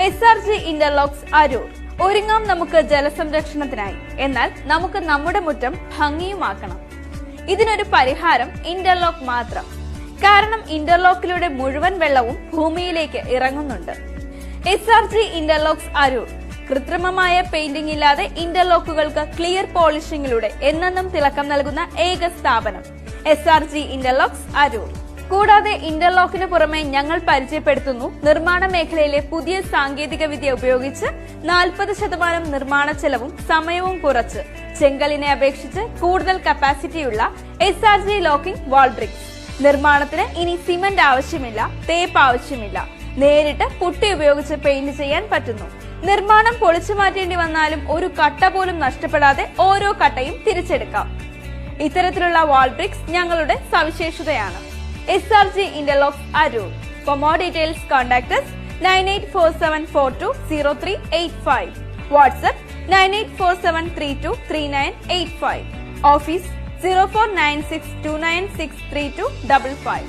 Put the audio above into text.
SRG interlocks Aroor. ഒരുങ്ങാം നമുക്ക് ജലസംരക്ഷണത്തിനായി. എന്നാൽ നമുക്ക് നമ്മുടെ മുറ്റം ഭംഗിയുമാക്കണം. ഇതിനൊരു പരിഹാരം ഇന്റർലോക്ക് മാത്രം. കാരണം ഇന്റർലോക്കിലൂടെ മുഴുവൻ വെള്ളവും ഭൂമിയിലേക്ക് ഇറങ്ങുന്നുണ്ട്. SRG interlocks Aroor. കൃത്രിമമായ പെയിന്റിംഗ് ഇല്ലാതെ ഇന്റർലോക്കുകൾക്ക് ക്ലിയർ പോളിഷിംഗിലൂടെ എന്നെന്നും തിളക്കം നൽകുന്ന ഏക സ്ഥാപനം SRG ഇന്റർലോക്സ് അരൂർ. കൂടാതെ ഇന്റർലോക്കിന് പുറമെ ഞങ്ങൾ പരിചയപ്പെടുത്തുന്നു നിർമ്മാണ മേഖലയിലെ പുതിയ സാങ്കേതിക വിദ്യ ഉപയോഗിച്ച് 40% നിർമ്മാണ ചെലവും സമയവും കുറച്ച് ചെങ്കലിനെ അപേക്ഷിച്ച് കൂടുതൽ കപ്പാസിറ്റിയുള്ള SRG ലോക്കിംഗ് വാൾ ബ്രിക്സ്. നിർമ്മാണത്തിന് ഇനി സിമന്റ് ആവശ്യമില്ല, തേപ്പ് ആവശ്യമില്ല. നേരിട്ട് പുട്ടി ഉപയോഗിച്ച് പെയിന്റ് ചെയ്യാൻ പറ്റുന്നു. നിർമ്മാണം പൊളിച്ചു മാറ്റേണ്ടി വന്നാലും ഒരു കട്ട പോലും നഷ്ടപ്പെടാതെ ഓരോ കട്ടയും തിരിച്ചെടുക്കാം. ഇത്തരത്തിലുള്ള വാൾ ബ്രിക്സ് ഞങ്ങളുടെ സവിശേഷതയാണ്. SRG interlocks Aroor. For more details, contact us 9847420385. WhatsApp 9847323985. Office 049629632555.